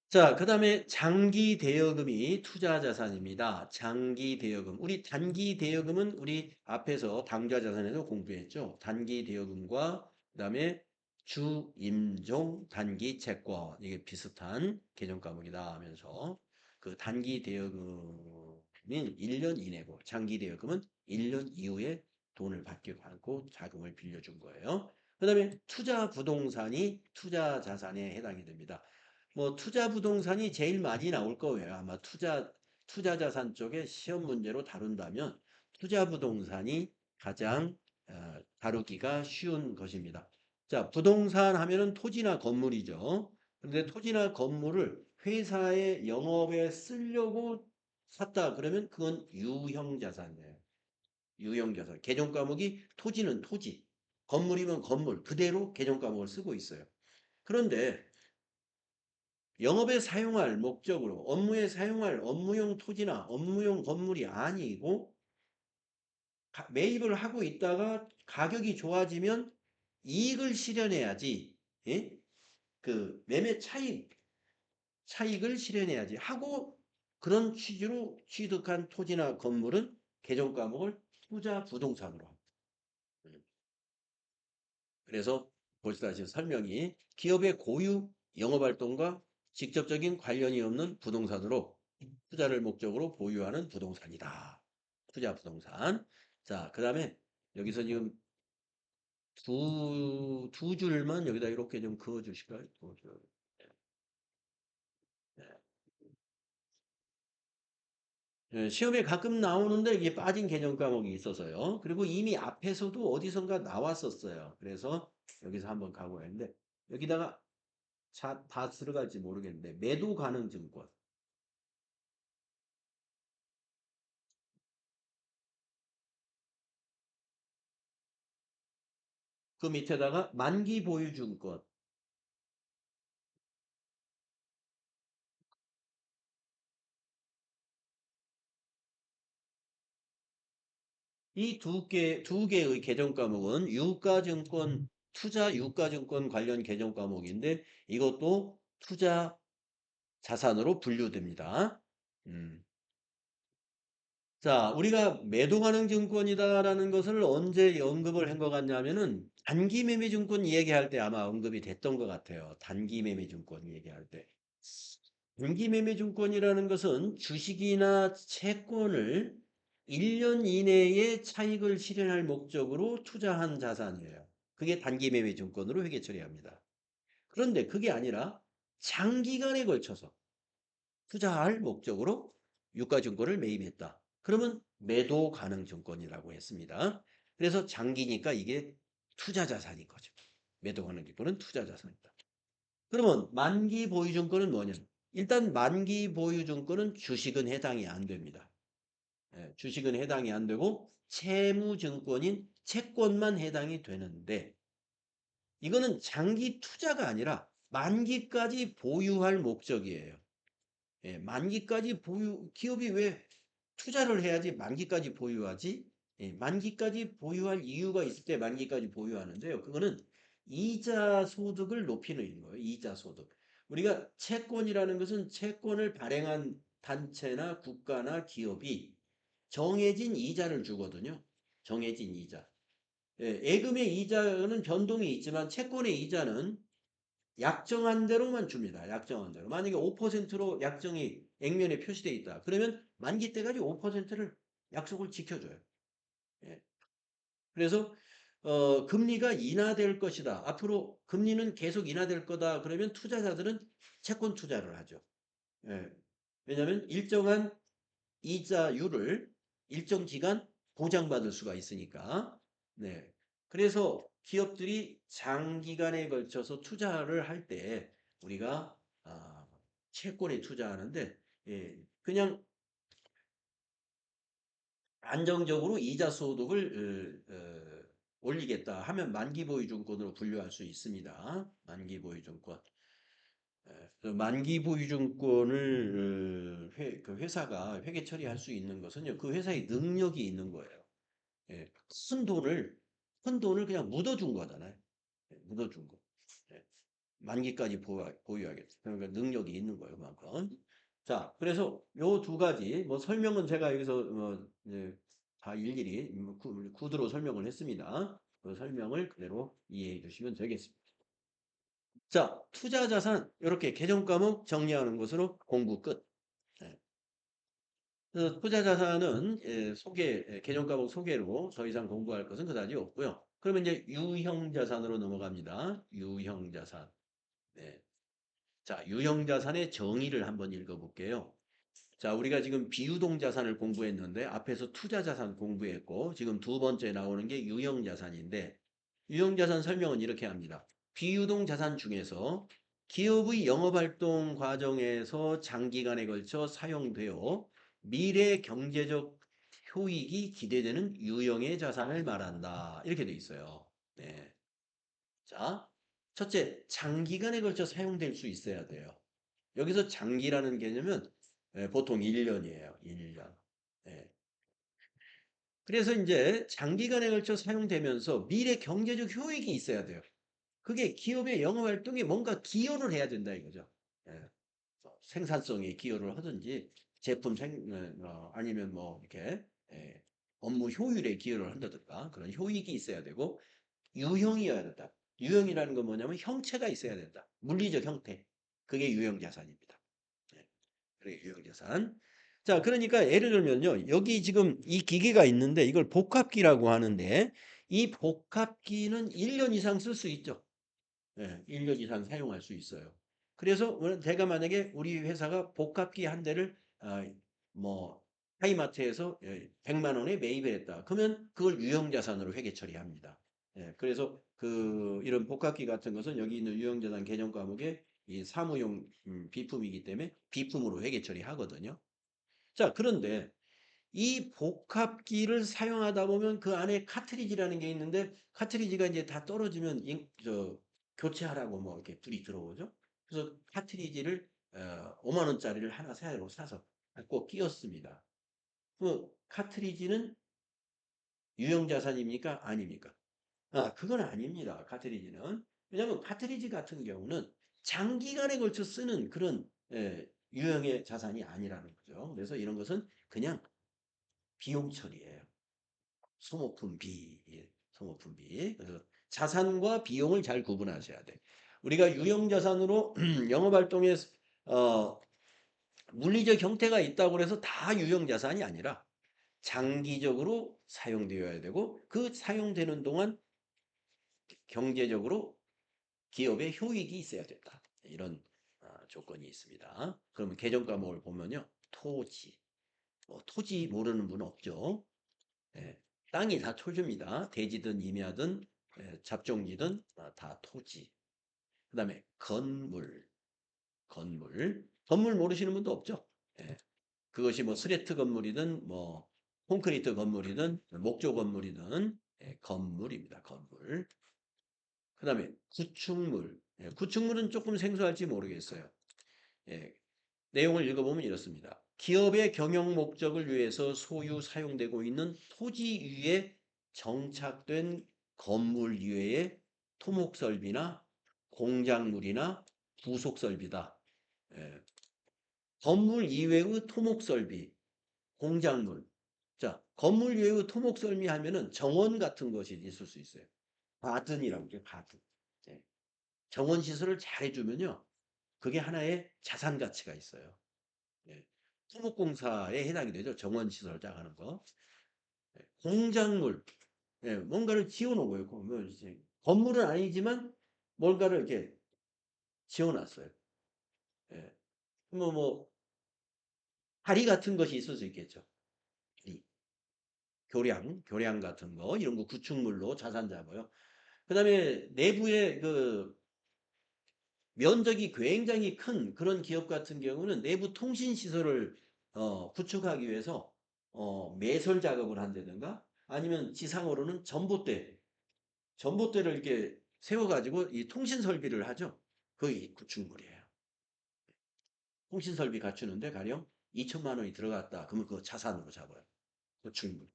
자, 그 다음에 장기 대여금이 투자 자산입니다. 장기 대여금. 우리 단기 대여금은 우리 앞에서 당좌 자산에서 공부했죠. 단기 대여금과 그 다음에 주임종 단기 채권. 이게 비슷한 개정 과목이다 하면서 그 단기 대여금인 1년 이내고 장기 대여금은 1년 이후에 돈을 받고 자금을 빌려준 거예요. 그 다음에 투자 부동산이 투자 자산에 해당이 됩니다. 뭐 투자 부동산이 제일 많이 나올 거예요. 아마 투자 자산 쪽에 시험 문제로 다룬다면 투자 부동산이 가장 다루기가 쉬운 것입니다. 자, 부동산 하면은 토지나 건물이죠. 그런데 토지나 건물을 회사의 영업에 쓰려고 샀다 그러면 그건 유형 자산이에요. 유형 자산. 개정 과목이 토지는 토지, 건물이면 건물 그대로 개정 과목을 쓰고 있어요. 그런데 영업에 사용할 목적으로 업무에 사용할 업무용 토지나 업무용 건물이 아니고 매입을 하고 있다가 가격이 좋아지면 이익을 실현해야지. 예? 그 매매 차익을 실현해야지 하고 그런 취지로 취득한 토지나 건물은 개정 과목을 투자 부동산으로 합니다. 음. 그래서 보시다시피 설명이 기업의 고유 영업활동과 직접적인 관련이 없는 부동산으로 투자를 목적으로 보유하는 부동산이다. 투자 부동산. 자, 그 다음에 여기서 지금 두 줄만 여기다 이렇게 좀 그어 주실까요? 두 줄. 네. 시험에 가끔 나오는데 이게 빠진 개념 과목이 있어서요. 그리고 이미 앞에서도 어디선가 나왔었어요. 그래서 여기서 한번 가고 했는데 여기다가 다 들어갈지 모르겠는데 매도 가능 증권. 그 밑에다가 만기 보유 증권. 이 두 개의 개정 과목은 투자 유가증권 관련 개정 과목인데 이것도 투자 자산으로 분류됩니다. 음. 자, 우리가 매도 가능 증권이다라는 것을 언제 언급을 한 것 같냐면은 단기 매매 증권 얘기할 때 아마 언급이 됐던 것 같아요. 단기 매매 증권 얘기할 때. 단기 매매 증권이라는 것은 주식이나 채권을 1년 이내에 차익을 실현할 목적으로 투자한 자산이에요. 그게 단기 매매 증권으로 회계 처리합니다. 그런데 그게 아니라 장기간에 걸쳐서 투자할 목적으로 유가증권을 매입했다. 그러면 매도 가능 증권이라고 했습니다. 그래서 장기니까 이게 투자 자산인 거죠. 매도 가능 증권은 투자 자산이다. 그러면 만기 보유 증권은 뭐냐? 일단 만기 보유 증권은 주식은 해당이 안 됩니다. 예, 주식은 해당이 안 되고 채무 증권인 채권만 해당이 되는데 이거는 장기 투자가 아니라 만기까지 보유할 목적이에요. 예, 만기까지 기업이 왜 투자를 해야지 만기까지 보유하지? 예, 만기까지 보유할 이유가 있을 때 만기까지 보유하는데요. 그거는 이자 소득을 높이는 거예요. 이자 소득. 우리가 채권이라는 것은 채권을 발행한 단체나 국가나 기업이 정해진 이자를 주거든요. 정해진 이자. 예, 예금의 이자는 변동이 있지만 채권의 이자는 약정한 대로만 줍니다. 약정한 대로. 만약에 5%로 약정이 액면에 표시되어 있다. 그러면 만기 때까지 5%를 약속을 지켜줘요. 예. 그래서 금리가 인하될 것이다. 앞으로 금리는 계속 인하될 거다. 그러면 투자자들은 채권 투자를 하죠. 예. 왜냐하면 일정한 이자율을 일정 기간 보장받을 수가 있으니까. 네. 그래서 기업들이 장기간에 걸쳐서 투자를 할 때 우리가 채권에 투자하는데 예, 그냥 안정적으로 이자 소득을 올리겠다 하면 만기보유증권으로 분류할 수 있습니다. 만기보유증권. 그 만기보유증권을 그 회사가 회계 처리할 수 있는 것은요, 그 회사의 능력이 있는 거예요. 예, 큰 돈을 그냥 묻어준 거잖아요. 예, 묻어준 거. 예, 만기까지 보유하겠다. 그러니까 능력이 있는 거예요, 그만큼. 자, 그래서 요 두 가지, 뭐 설명은 제가 여기서 다 일일이 구두로 설명을 했습니다. 그 설명을 그대로 이해해 주시면 되겠습니다. 자, 투자 자산 이렇게 개정 과목 정리하는 것으로 공부 끝. 네. 그래서 투자 자산은 개정 과목 소개로 더 이상 공부할 것은 그다지 없고요. 그러면 이제 유형 자산으로 넘어갑니다. 유형 자산. 네. 자, 유형 자산의 정의를 한번 읽어볼게요. 자, 우리가 지금 비유동 자산을 공부했는데 앞에서 투자 자산 공부했고 지금 두 번째 나오는 게 유형 자산인데 유형 자산 설명은 이렇게 합니다. 비유동 자산 중에서 기업의 영업활동 과정에서 장기간에 걸쳐 사용되어 미래 경제적 효익이 기대되는 유형의 자산을 말한다. 이렇게 돼 있어요. 네. 자, 첫째, 장기간에 걸쳐 사용될 수 있어야 돼요. 여기서 장기라는 개념은 보통 1년이에요. 1년. 그래서 이제 장기간에 걸쳐 사용되면서 미래 경제적 효익이 있어야 돼요. 그게 기업의 영업 활동에 뭔가 기여를 해야 된다 이거죠. 예. 생산성에 기여를 하든지 아니면 뭐 이렇게 예, 업무 효율에 기여를 한다든가 그런 효익이 있어야 되고 유형이어야 된다. 유형이라는 건 뭐냐면 형체가 있어야 된다. 물리적 형태. 그게 유형 자산입니다. 예. 그게 유형 자산. 자, 그러니까 예를 들면요. 여기 지금 이 기계가 있는데 이걸 복합기라고 하는데 이 복합기는 1년 이상 쓸 수 있죠. 예, 1년 이상 사용할 수 있어요. 그래서 제가 만약에 우리 회사가 복합기 한 대를 뭐 하이마트에서 100만 원에 매입을 했다. 그러면 그걸 유형자산으로 회계 처리합니다. 예, 그래서 이런 복합기 같은 것은 여기 있는 유형자산 개념 과목에 이 사무용 비품이기 때문에 비품으로 회계 처리하거든요. 자, 그런데 이 복합기를 사용하다 보면 그 안에 카트리지라는 게 있는데 카트리지가 이제 다 떨어지면 교체하라고 뭐 이렇게 불이 들어오죠. 그래서 카트리지를 5만 원짜리를 하나 새로 사서 꼭 끼웠습니다. 그 카트리지는 유형자산입니까? 아닙니까? 그건 아닙니다. 카트리지는. 왜냐하면 카트리지 같은 경우는 장기간에 걸쳐 쓰는 그런 유형의 자산이 아니라는 거죠. 그래서 이런 것은 그냥 비용 처리예요. 소모품비, 예, 소모품비. 그래서 자산과 비용을 잘 구분하셔야 돼. 우리가 유형자산으로 영업활동에 어, 물리적 형태가 있다고 해서 다 유형자산이 아니라 장기적으로 사용되어야 되고 그 사용되는 동안 경제적으로 기업의 효익이 있어야 된다. 이런 조건이 있습니다. 그러면 개정 과목을 보면요. 토지. 토지 모르는 분 없죠. 예, 땅이 다 토지입니다. 대지든 임야든 잡종지든 다 토지. 그 다음에 건물. 건물 모르시는 분도 없죠. 예, 그것이 뭐 스레트 건물이든 뭐 콘크리트 건물이든 목조 건물이든 건물입니다. 건물. 그 다음에 구축물. 구축물은 조금 생소할지 모르겠어요. 예, 내용을 읽어보면 이렇습니다. 기업의 경영 목적을 위해서 소유 사용되고 있는 토지 위에 정착된 건물 이외의 토목설비나 공작물이나 부속설비다. 예, 건물 이외의 토목설비, 공작물. 자, 건물 이외의 토목설비 하면은 정원 같은 것이 있을 수 있어요. 가든이라고 해요, 가든. 예, 정원 시설을 잘 해주면요. 그게 하나의 자산 가치가 있어요. 예. 토목공사에 해당이 되죠. 정원시설 짜가는 거. 예. 공작물. 예. 뭔가를 지어놓은 거예요. 뭐 이제 건물은 아니지만 뭔가를 이렇게 지어놨어요. 예. 다리 같은 것이 있을 수 있겠죠. 다리. 교량 같은 거, 이런 거 구축물로 자산 잡아요. 그 다음에 내부에 그 면적이 굉장히 큰 그런 기업 같은 경우는 내부 통신 시설을 구축하기 위해서 매설 작업을 한다든가 아니면 지상으로는 전봇대를 이렇게 세워가지고 이 통신 설비를 하죠. 그게 구축물이에요. 통신 설비 갖추는데 가령 2천만 원이 들어갔다. 그러면 그거 자산으로 잡아요. 구축물.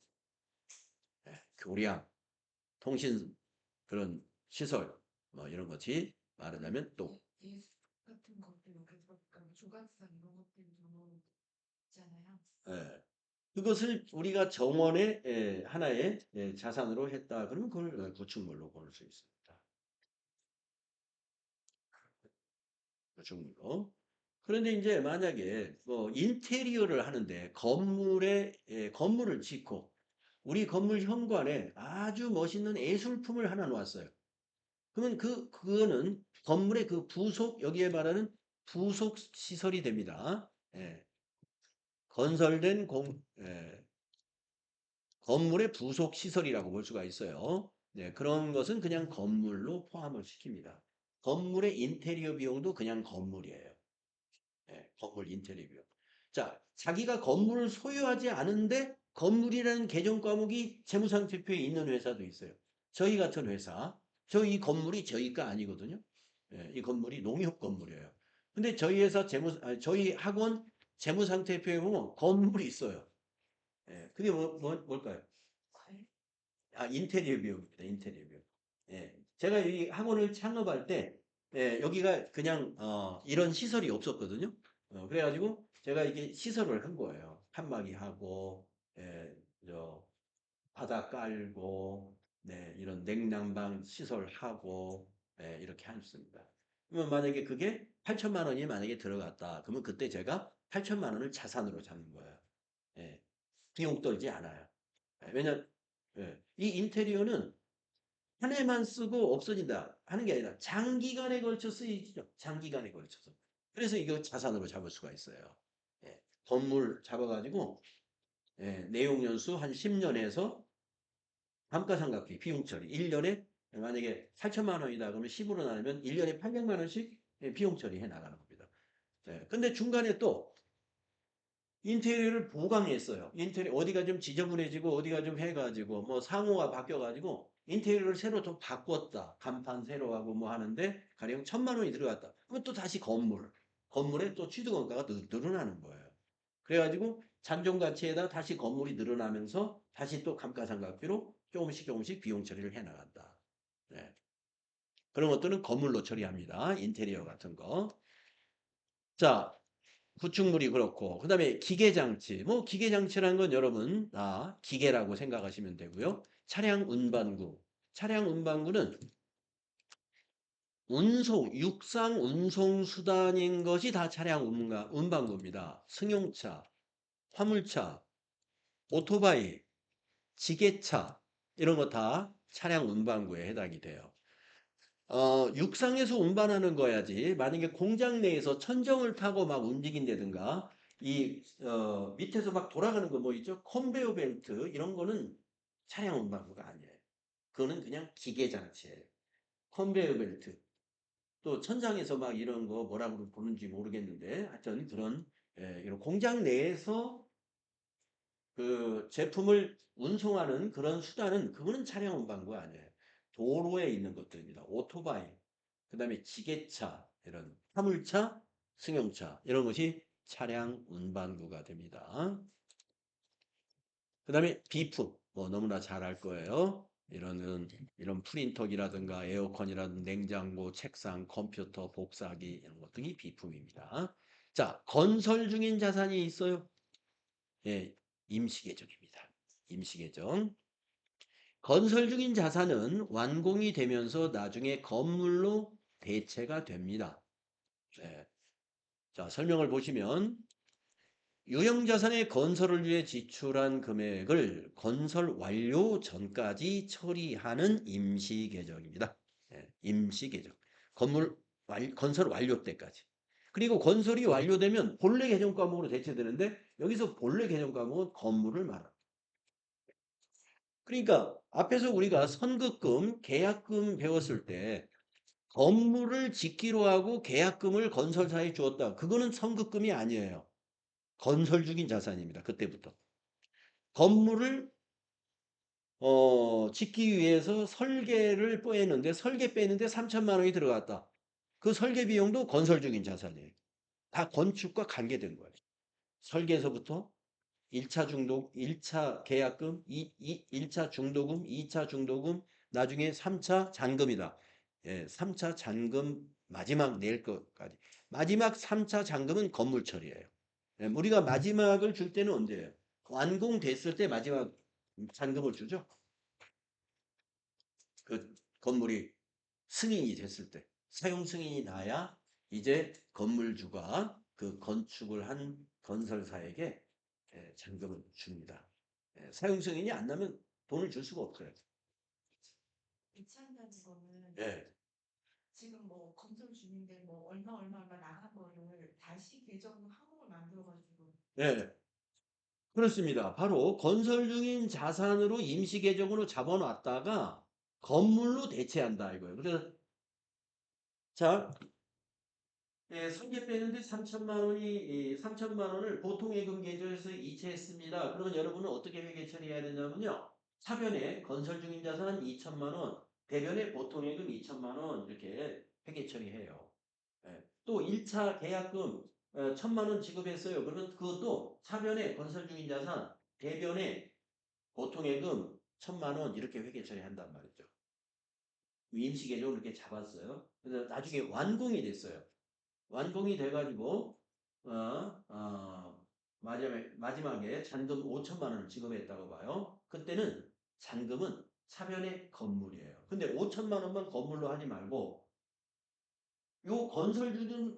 교량, 통신 그런 시설 뭐 이런 것이 말하자면 또 예술 같은 것들 그래서 조각상 이런 것들 너무 있잖아요. 예, 그것을 우리가 정원의 하나의 자산으로 했다. 그러면 그걸 구축물로 볼 수 있습니다. 구축물로. 그런데 이제 만약에 뭐 인테리어를 하는데 건물을 짓고 우리 건물 현관에 아주 멋있는 예술품을 하나 놓았어요. 그러면 그거는 건물의 그 부속 여기에 말하는 부속 시설이 됩니다. 예, 건설된 건물의 부속 시설이라고 볼 수가 있어요. 네, 그런 것은 그냥 건물로 포함을 시킵니다. 건물의 인테리어 비용도 그냥 건물이에요. 네, 건물 인테리어 비용. 자, 자기가 건물을 소유하지 않은데 건물이라는 개정 과목이 재무상태표에 있는 회사도 있어요. 저희 같은 회사, 저희 건물이 저희 가 아니거든요. 예, 이 건물이 농협 건물이에요. 근데 저희 회사 저희 학원 재무상태표에 보면 건물이 있어요. 예, 그게 뭘까요? 인테리어 비용입니다. 인테리어 비용. 예. 제가 이 학원을 창업할 때, 여기가 그냥, 이런 시설이 없었거든요. 그래가지고 제가 이게 시설을 한 거예요. 칸막이 하고, 예, 바닥 깔고, 네, 이런 냉난방 시설하고, 이렇게 했습니다. 그러면 만약에 그게 8천만 원이 만약에 들어갔다. 그러면 그때 제가 8천만 원을 자산으로 잡는 거예요. 예. 비용 떨지 않아요. 왜냐, 이 인테리어는 한 해만 쓰고 없어진다 하는 게 아니라 장기간에 걸쳐 쓰이죠. 장기간에 걸쳐서. 그래서 이거 자산으로 잡을 수가 있어요. 예, 건물 잡아가지고 내용 연수 한 10년에서 감가상각비 비용 처리 1년에 만약에 8천만 원이다 그러면 10으로 나누면 1년에 800만 원씩 비용 처리해 나가는 겁니다. 근데 중간에 또 인테리어를 보강했어요. 인테리어 어디가 좀 지저분해지고 어디가 좀 해가지고 뭐 상호가 바뀌어가지고 인테리어를 새로 좀 바꿨다. 간판 새로 하고 뭐 하는데 가령 1,000만 원이 들어갔다. 그러면 또 다시 건물에 또 취득원가가 늘어나는 거예요. 그래가지고 잔존 가치에다 다시 건물이 늘어나면서 다시 또 감가상각비로 조금씩 비용 처리를 해 나간다. 네. 그런 것들은 건물로 처리합니다. 인테리어 같은 거. 자, 구축물이 그렇고 그다음에 기계장치. 뭐 기계장치라는 건 여러분 다 기계라고 생각하시면 되고요. 차량 운반구. 차량 운반구는 육상 운송 수단인 것이 다 차량 운반구입니다. 승용차, 화물차, 오토바이, 지게차 이런 거 다 차량 운반구에 해당이 돼요. 육상에서 운반하는 거야지. 만약에 공장 내에서 천정을 타고 막 움직인다든가, 밑에서 막 돌아가는 거 뭐 있죠? 컨베이어 벨트, 이런 거는 차량 운반구가 아니에요. 그거는 그냥 기계 장치예요. 컨베이어 벨트. 또 천장에서 막 이런 거 뭐라고 부르는지 모르겠는데, 하여튼 그런, 이런 공장 내에서 그 제품을 운송하는 그런 수단은, 그거는 차량 운반구가 아니에요. 도로에 있는 것들입니다. 오토바이, 그 다음에 지게차, 이런 화물차, 승용차 이런 것이 차량 운반구가 됩니다. 그 다음에 비품, 뭐 너무나 잘 알 거예요. 이런 프린터기라든가 에어컨이라든가 냉장고, 책상, 컴퓨터, 복사기 이런 것 등이 비품입니다. 자, 건설 중인 자산이 있어요. 예, 임시계정입니다. 임시계정. 건설 중인 자산은 완공이 되면서 나중에 건물로 대체가 됩니다. 네. 자, 설명을 보시면 유형자산의 건설을 위해 지출한 금액을 건설 완료 전까지 처리하는 임시계정입니다. 임시계정. 건설 완료 때까지. 그리고 건설이 완료되면 본래 계정 과목으로 대체되는데 여기서 본래 계정 과목은 건물을 말합니다. 그러니까 앞에서 우리가 선급금, 계약금 배웠을 때 건물을 짓기로 하고 계약금을 건설사에 주었다. 그거는 선급금이 아니에요. 건설 중인 자산입니다. 그때부터. 건물을 짓기 위해서 설계를 빼는데 설계 빼는데 3천만 원이 들어갔다. 그 설계 비용도 건설 중인 자산이에요. 다 건축과 관계된 거예요. 설계에서부터 1차 중도, 1차 계약금, 1차 중도금, 2차 중도금, 나중에 3차 잔금이다. 예, 3차 잔금 마지막 낼 것까지. 마지막 3차 잔금은 건물 처리예요. 예, 우리가 마지막을 줄 때는 언제예요? 완공됐을 때 마지막 잔금을 주죠. 그 건물이 승인이 됐을 때. 사용 승인이 나야 이제 건물주가 그 건축을 한 건설사에게 잔금을 줍니다. 사용 승인이 안 나면 돈을 줄 수가 없어요. 이차한다는 거는 예, 지금 뭐 건설 중인데 뭐 얼마 나간 거를 다시 계정 항목을 만들어가지고 예, 그렇습니다. 바로 건설 중인 자산으로 임시 계정으로 잡아놨다가 건물로 대체한다 이거예요. 그래서 자, 설계 빼는데 3천만 원이 3천만 원을 보통예금 계좌에서 이체했습니다. 그러면 여러분은 어떻게 회계 처리해야 되냐면요. 차변에 건설 중인 자산 2천만 원, 대변에 보통예금 2천만 원 이렇게 회계 처리해요. 또 1차 계약금 1천만 원 지급했어요. 그러면 그것도 차변에 건설 중인 자산, 대변에 보통예금 1천만 원 이렇게 회계 처리한단 말이죠. 임시 계정을 이렇게 잡았어요. 그래서 나중에 완공이 됐어요. 완공이 돼가지고 마지막에 잔금 5천만 원을 지급했다고 봐요. 그때는 잔금은 차변의 건물이에요. 근데 5천만 원만 건물로 하지 말고 요 건설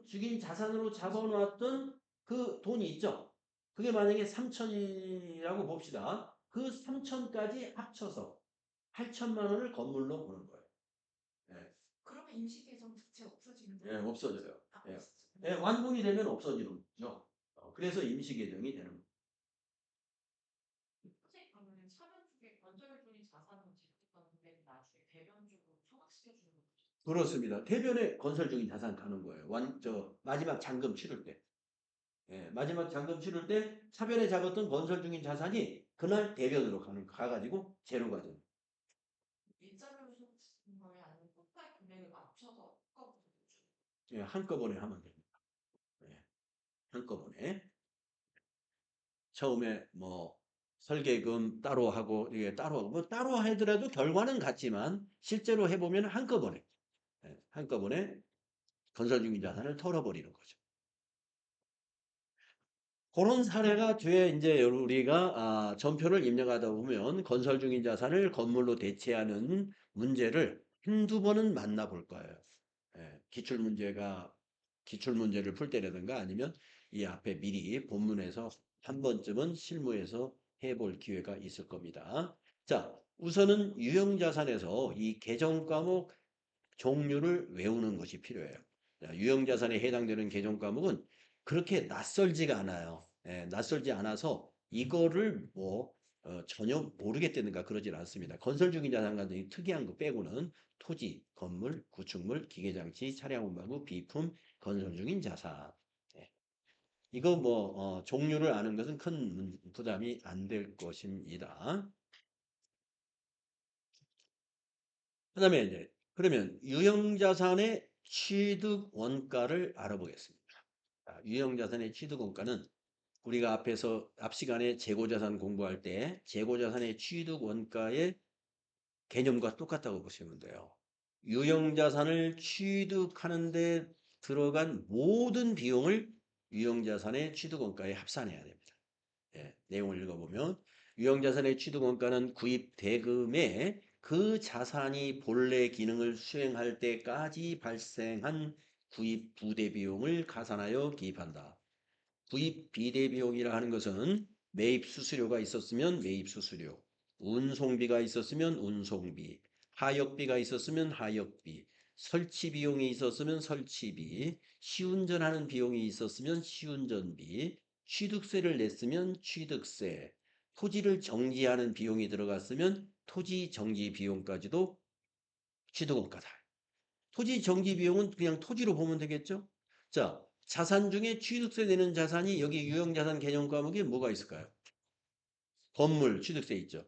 중인 자산으로 잡아놨던 그 돈이 있죠. 그게 만약에 3천이라고 봅시다. 그 3천까지 합쳐서 8천만 원을 건물로 보는 거예요. 예, 그러면 임시 계정 자체 없어지는 예, 거예요? 없어져요. 아, 예. 없어져. 예, 완공이 되면 없어지는 거죠. 그래서 임시계정이 되는 거예요. 선생님 그러면 차변 쪽에 건설 중인 자산은 지급받는데 나중에 대변 쪽으로 청약시켜주는 거죠? 그렇습니다. 대변에 건설 중인 자산 가는 거예요. 마지막 잔금 치를 때. 예, 마지막 잔금 치를 때 차변에 잡았던 건설 중인 자산이 그날 대변으로 가가지고 제로가 돼요. 일자별로 청약시키는 거예요? 아니면 토탈 금액을 맞춰서 한꺼번에 줘 예, 한꺼번에 하면 됩니다. 예, 한꺼번에. 처음에 뭐 설계금 따로 하고 이게 따로 하고 뭐 따로 하더라도 결과는 같지만 실제로 해보면 한꺼번에 한꺼번에 건설 중인 자산을 털어버리는 거죠. 그런 사례가 뒤에 이제 우리가 전표를 입력하다 보면 건설 중인 자산을 건물로 대체하는 문제를 한두 번은 만나볼 거예요. 기출 문제를 풀 때라든가 아니면 이 앞에 미리 본문에서 한 번쯤은 실무에서 해볼 기회가 있을 겁니다. 자, 우선은 유형자산에서 이 개정 과목 종류를 외우는 것이 필요해요. 유형자산에 해당되는 개정 과목은 그렇게 낯설지가 않아요. 낯설지 않아서 이거를 뭐 전혀 모르겠다든가 그러질 않습니다. 건설 중인 자산 같은 이 특이한 거 빼고는 토지, 건물, 구축물, 기계장치, 차량 운반부, 비품, 건설 중인 자산. 예. 이거 뭐 종류를 아는 것은 큰 부담이 안 될 것입니다. 그다음에 이제 그러면 유형자산의 취득 원가를 알아보겠습니다. 유형자산의 취득 원가는 우리가 앞 시간에 재고자산 공부할 때 재고자산의 취득 원가의 개념과 똑같다고 보시면 돼요. 유형자산을 취득하는데 들어간 모든 비용을 유형자산의 취득원가에 합산해야 됩니다. 내용을 읽어보면 유형자산의 취득원가는 구입 대금에 그 자산이 본래 기능을 수행할 때까지 발생한 구입 부대 비용을 가산하여 기입한다. 구입 비대 비용이라 하는 것은 매입 수수료가 있었으면 매입 수수료, 운송비가 있었으면 운송비, 하역비가 있었으면 하역비, 설치 비용이 있었으면 설치비, 시운전하는 비용이 있었으면 시운전비, 취득세를 냈으면 취득세, 토지를 정지하는 비용이 들어갔으면 토지 정지 비용까지도 취득원가다. 토지 정지 비용은 그냥 토지로 보면 되겠죠? 자, 자산 중에 취득세 내는 자산이 여기 유형자산 개념 과목에 뭐가 있을까요? 건물 취득세 있죠.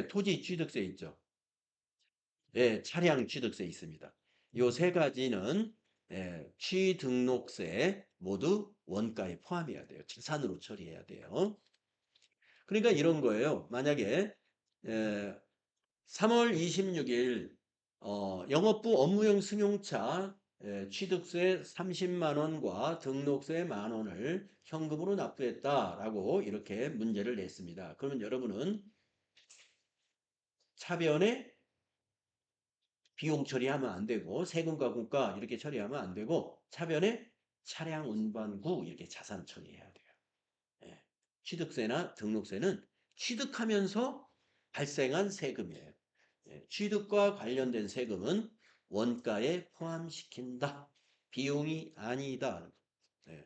토지 취득세 있죠. 차량 취득세 있습니다. 요 세 가지는 취등록세 모두 원가에 포함해야 돼요. 자산으로 처리해야 돼요. 그러니까 이런 거예요. 만약에 3월 26일 영업부 업무용 승용차 취득세 30만 원과 등록세 만 원을 현금으로 납부했다라고 이렇게 문제를 냈습니다. 그러면 여러분은 차변에 비용 처리하면 안 되고 세금과 공가 이렇게 처리하면 안 되고 차변에 차량 운반구 이렇게 자산 처리해야 돼요. 예. 취득세나 등록세는 취득하면서 발생한 세금이에요. 취득과 관련된 세금은 원가에 포함시킨다. 비용이 아니다. 예.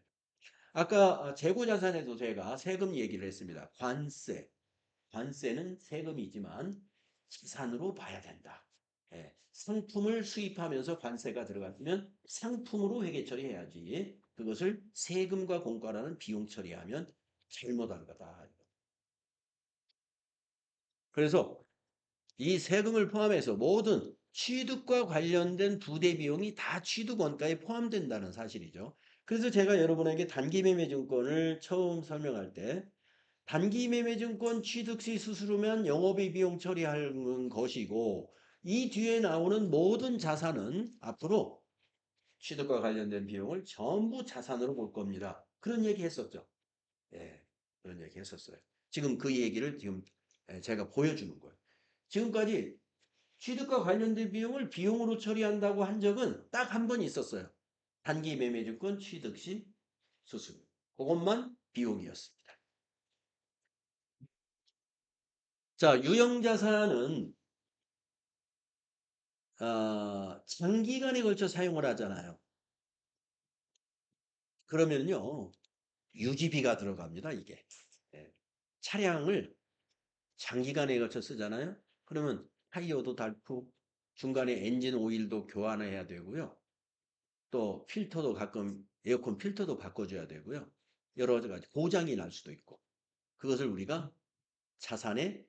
아까 재고자산에도 제가 세금 얘기를 했습니다. 관세. 관세는 세금이지만 자산으로 봐야 된다. 상품을 수입하면서 관세가 들어갔으면 상품으로 회계 처리해야지. 그것을 세금과 공과라는 비용 처리하면 잘못한 거다. 그래서 이 세금을 포함해서 모든 취득과 관련된 부대 비용이 다 취득 원가에 포함된다는 사실이죠. 그래서 제가 여러분에게 단기매매증권을 처음 설명할 때 단기매매증권 취득시 수수료면 영업의 비용 처리하는 것이고 이 뒤에 나오는 모든 자산은 앞으로 취득과 관련된 비용을 전부 자산으로 볼 겁니다. 그런 얘기 했었죠. 예, 그런 얘기 했었어요. 지금 그 얘기를 지금 제가 보여주는 거예요. 지금까지 취득과 관련된 비용을 비용으로 처리한다고 한 적은 딱 한 번 있었어요. 단기 매매증권 취득 시 수수료. 그것만 비용이었습니다. 자, 유형자산은 장기간에 걸쳐 사용을 하잖아요. 그러면요, 유지비가 들어갑니다, 이게. 예. 차량을 장기간에 걸쳐 쓰잖아요. 그러면 타이어도 닳고 중간에 엔진 오일도 교환해야 되고요. 또 필터도 가끔 에어컨 필터도 바꿔줘야 되고요. 여러 가지 고장이 날 수도 있고 그것을 우리가 자산의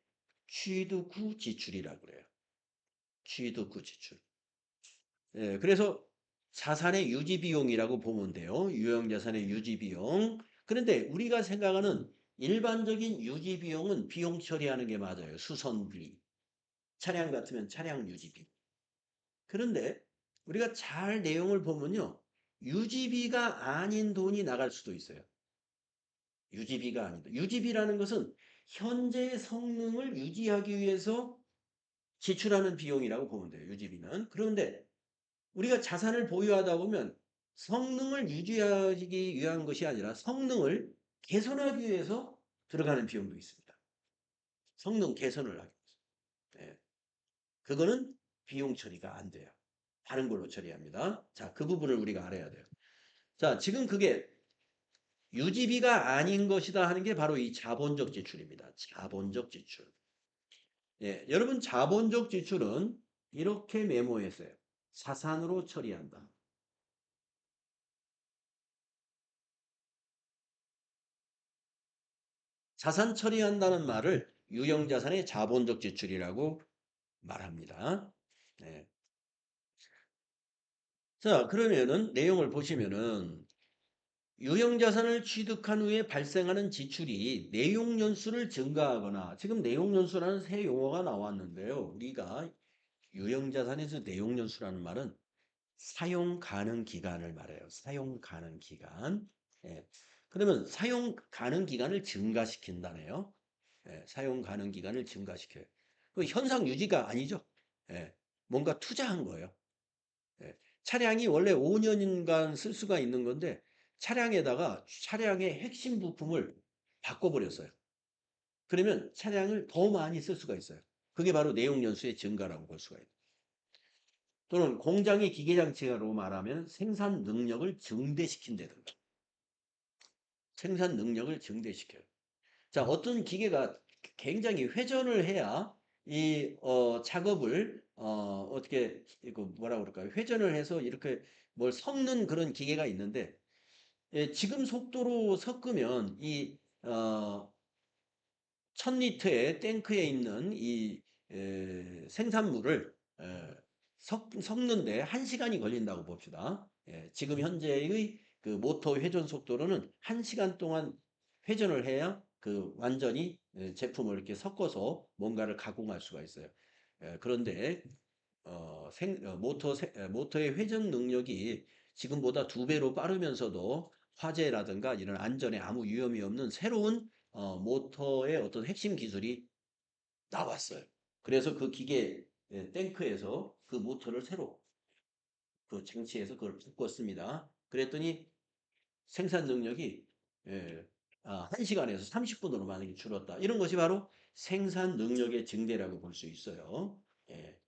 취득 후 지출이라고 그래요. 취득 후 지출. 그래서 자산의 유지 비용이라고 보면 돼요. 유형자산의 유지 비용. 그런데 우리가 생각하는 일반적인 유지 비용은 비용 처리하는 게 맞아요. 수선비. 차량 같으면 차량 유지비. 그런데 우리가 잘 내용을 보면요. 유지비가 아닌 돈이 나갈 수도 있어요. 유지비가 아니다. 유지비라는 것은 현재의 성능을 유지하기 위해서 지출하는 비용이라고 보면 돼요. 유지비는. 그런데 우리가 자산을 보유하다 보면 성능을 유지하기 위한 것이 아니라 성능을 개선하기 위해서 들어가는 비용도 있습니다. 성능 개선을 하기 위해서. 예. 그거는 비용 처리가 안 돼요. 다른 걸로 처리합니다. 자, 그 부분을 우리가 알아야 돼요. 자, 지금 그게 유지비가 아닌 것이다 하는 게 바로 이 자본적 지출입니다. 자본적 지출. 예, 여러분 자본적 지출은 이렇게 메모했어요. 자산으로 처리한다. 자산 처리한다는 말을 유형자산의 자본적 지출이라고 말합니다. 네. 자, 그러면은 내용을 보시면은 유형자산을 취득한 후에 발생하는 지출이 내용연수를 증가하거나 지금 내용연수라는 새 용어가 나왔는데요. 우리가 유형자산에서 내용연수라는 말은 사용 가능 기간을 말해요. 사용 가능 기간. 예. 그러면 사용 가능 기간을 증가시킨다네요. 예, 사용 가능 기간을 증가시켜요. 그 현상 유지가 아니죠. 예, 뭔가 투자한 거예요. 예, 차량이 원래 5년간 쓸 수가 있는 건데 차량에다가 차량의 핵심 부품을 바꿔버렸어요. 그러면 차량을 더 많이 쓸 수가 있어요. 그게 바로 내용연수의 증가라고 볼 수가 있어요. 또는 공장의 기계장치로 말하면 생산 능력을 증대시킨다든가. 생산 능력을 증대시켜요. 자, 어떤 기계가 굉장히 회전을 해야 이 작업을 어떻게 이거 뭐라 그럴까요? 회전을 해서 이렇게 뭘 섞는 그런 기계가 있는데 예, 지금 속도로 섞으면 이 1000리터의 탱크에 있는 이 생산물을 섞는데 1시간이 걸린다고 봅시다. 예, 지금 현재의 그 모터 회전 속도로는 1시간 동안 회전을 해야 그 완전히 제품을 이렇게 섞어서 뭔가를 가공할 수가 있어요. 그런데 모터의 회전 능력이 지금보다 2배로 빠르면서도 화재라든가 이런 안전에 아무 위험이 없는 새로운 모터의 어떤 핵심 기술이 나왔어요. 그래서 그 기계 탱크에서 그 모터를 새로 그 장치에서 그걸 바꿨습니다. 그랬더니 생산 능력이 예, 1시간에서 30분으로 많이 줄었다. 이런 것이 바로 생산 능력의 증대라고 볼 수 있어요. 예.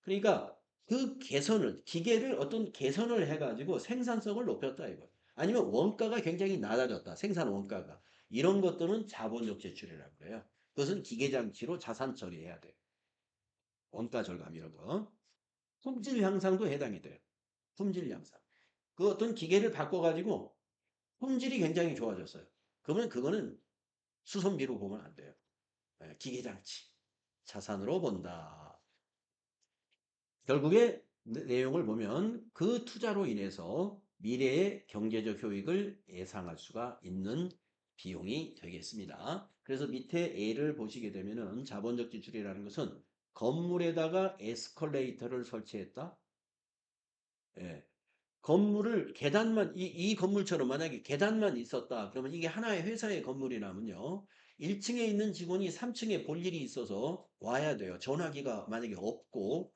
그러니까 그 개선을 기계를 어떤 개선을 해가지고 생산성을 높였다 이거. 아니면 원가가 굉장히 낮아졌다. 생산 원가가. 이런 것들은 자본적 제출이라고 그래요. 그것은 기계 장치로 자산 처리해야 돼. 원가 절감 이런 거. 품질 향상도 해당이 돼요. 품질 향상. 그 어떤 기계를 바꿔가지고 품질이 굉장히 좋아졌어요. 그러면 그거는 수선비로 보면 안 돼요. 기계 장치. 자산으로 본다. 결국에 내용을 보면 그 투자로 인해서 미래의 경제적 효익을 예상할 수가 있는 비용이 되겠습니다. 그래서 밑에 A를 보시게 되면은 자본적 지출이라는 것은 건물에다가 에스컬레이터를 설치했다. 예. 건물을 계단만 이 건물처럼 만약에 계단만 있었다. 그러면 이게 하나의 회사의 건물이라면요. 1층에 있는 직원이 3층에 볼 일이 있어서 와야 돼요. 전화기가 만약에 없고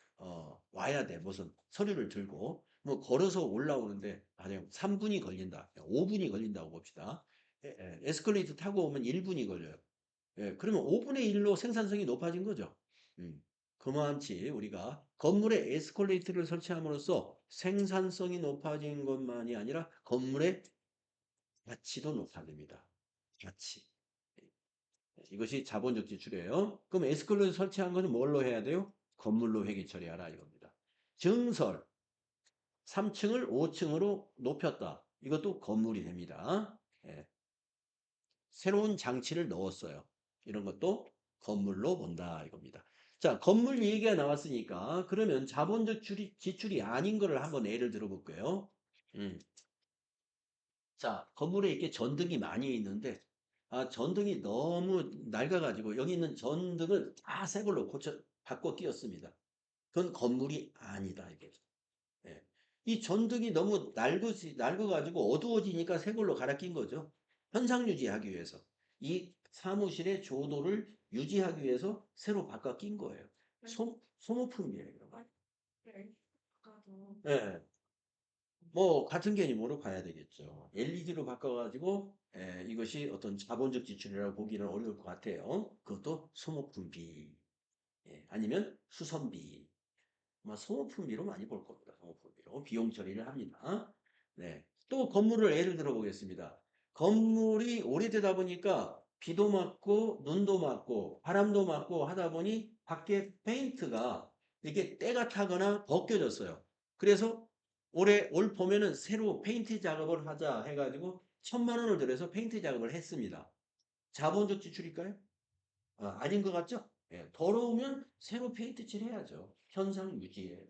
와야 돼. 무슨 서류를 들고 뭐 걸어서 올라오는데 만약 3분이 걸린다. 5분이 걸린다고 봅시다. 에스컬레이터 타고 오면 1분이 걸려요. 예, 그러면 5분의 1로 생산성이 높아진 거죠. 음. 그만치 우리가 건물에 에스컬레이터를 설치함으로써 생산성이 높아진 것만이 아니라 건물의 가치도 높아집니다. 가치. 이것이 자본적 지출이에요. 그럼 에스컬레이터 설치한 것은 뭘로 해야 돼요? 건물로 회계 처리하라 이겁니다. 증설. 3층을 5층으로 높였다. 이것도 건물이 됩니다. 예. 새로운 장치를 넣었어요. 이런 것도 건물로 본다 이겁니다. 자, 건물 얘기가 나왔으니까 그러면 자본적 지출이 아닌 거를 한번 예를 들어볼게요. 자, 건물에 이렇게 전등이 많이 있는데 아, 전등이 너무 낡아가지고 여기 있는 전등을 다 새 걸로 바꿔 끼웠습니다. 그건 건물이 아니다, 이게. 예. 이 전등이 너무 낡아가지고 어두워지니까 새 걸로 갈아 낀 거죠. 현상 유지하기 위해서. 이 사무실의 조도를 유지하기 위해서 새로 바꿔 낀 거예요. 소모품이에요, 이런 거. 아까도 예. 뭐 같은 개념으로 봐야 되겠죠. LED로 바꿔가지고 이것이 어떤 자본적 지출이라고 보기는 어려울 것 같아요. 그것도 소모품비, 아니면 수선비, 아마 소모품비로 많이 볼 겁니다. 소모품비로 비용 처리를 합니다. 네. 또 건물을 예를 들어 보겠습니다. 건물이 오래되다 보니까 비도 맞고 눈도 맞고 바람도 맞고 하다 보니 밖에 페인트가 이게 때가 타거나 벗겨졌어요. 그래서 올 봄에는 새로 페인트 작업을 하자 해가지고 1,000만 원을 들여서 페인트 작업을 했습니다. 자본적 지출일까요? 아닌 것 같죠? 예, 더러우면 새로 페인트 칠해야죠. 현상 유지에.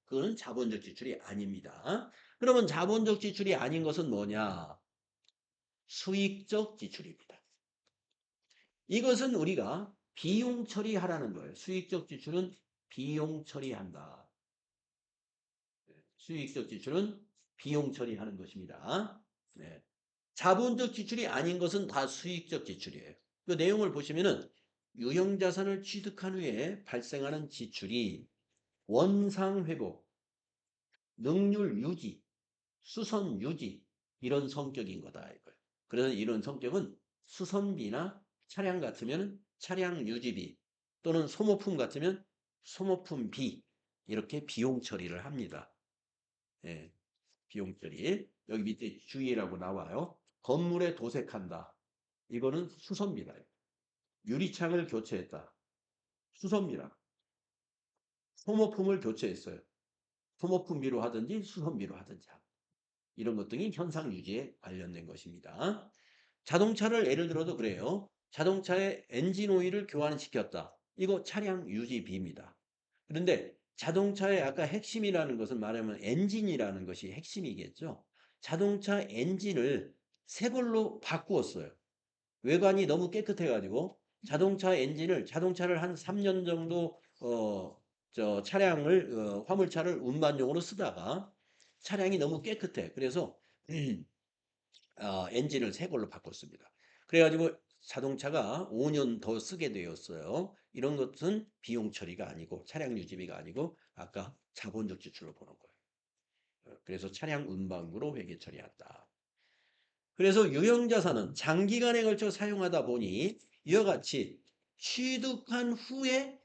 그거는 자본적 지출이 아닙니다. 그러면 자본적 지출이 아닌 것은 뭐냐? 수익적 지출입니다. 이것은 우리가 비용 처리하라는 거예요. 수익적 지출은 비용 처리한다. 수익적 지출은 비용 처리하는 것입니다. 네. 자본적 지출이 아닌 것은 다 수익적 지출이에요. 그 내용을 보시면은 유형자산을 취득한 후에 발생하는 지출이 원상 회복, 능률 유지, 수선 유지 이런 성격인 거다 이거예요. 그래서 이런 성격은 수선비나 차량 같으면 차량 유지비 또는 소모품 같으면 소모품비 이렇게 비용 처리를 합니다. 예, 비용 처리. 여기 밑에 주의라고 나와요. 건물에 도색한다. 이거는 수선비다. 유리창을 교체했다. 수선비라. 소모품을 교체했어요. 소모품비로 하든지 수선비로 하든지. 이런 것 등이 현상 유지에 관련된 것입니다. 자동차를 예를 들어도 그래요. 자동차의 엔진 오일을 교환시켰다. 이거 차량 유지비입니다. 그런데 자동차의 아까 핵심이라는 것은 말하면 엔진이라는 것이 핵심이겠죠. 자동차 엔진을 새 걸로 바꾸었어요. 외관이 너무 깨끗해가지고 자동차를 한 3년 정도 차량을 화물차를 운반용으로 쓰다가 차량이 너무 깨끗해. 그래서 엔진을 새 걸로 바꿨습니다. 그래가지고 자동차가 5년 더 쓰게 되었어요. 이런 것은 비용 처리가 아니고 차량 유지비가 아니고 아까 자본적 지출로 보는 거예요. 그래서 차량 운반부로 회계 처리한다. 그래서 유형자산은 장기간에 걸쳐 사용하다 보니 이와 같이 취득한 후에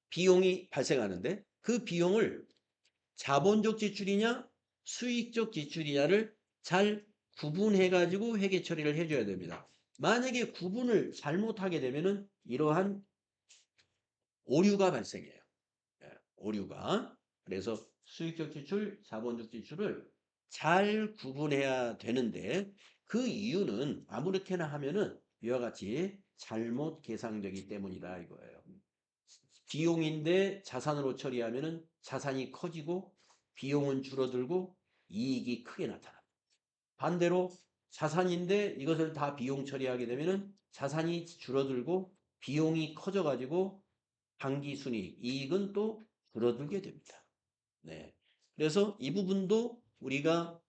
비용이 발생하는데 그 비용을 자본적 지출이냐 수익적 지출이냐를 잘 구분해 가지고 회계 처리를 해줘야 됩니다. 만약에 구분을 잘못하게 되면은 이러한 오류가 발생해요. 오류가. 그래서 수익적 지출, 자본적 지출을 잘 구분해야 되는데 그 이유는 아무렇게나 하면은 이와 같이 잘못 계산되기 때문이다 이거예요. 비용인데 자산으로 처리하면은 자산이 커지고 비용은 줄어들고 이익이 크게 나타납니다. 반대로 자산인데 이것을 다 비용 처리하게 되면은 자산이 줄어들고 비용이 커져가지고 당기순이익, 이익은 또 줄어들게 됩니다. 네. 그래서 이 부분도 우리가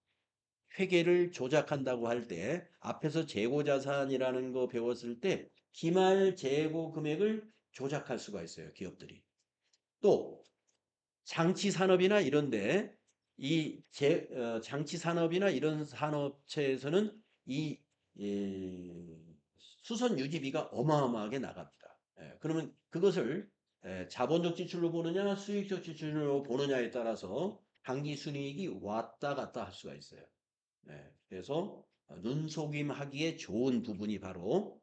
회계를 조작한다고 할 때 앞에서 재고자산이라는 거 배웠을 때 기말 재고 금액을 조작할 수가 있어요. 기업들이. 또 장치 산업이나 이런데 장치 산업이나 이런 산업체에서는 이 수선 유지비가 어마어마하게 나갑니다. 그러면 그것을 자본적 지출로 보느냐 수익적 지출로 보느냐에 따라서 당기순이익이 왔다 갔다 할 수가 있어요. 그래서 눈속임하기에 좋은 부분이 바로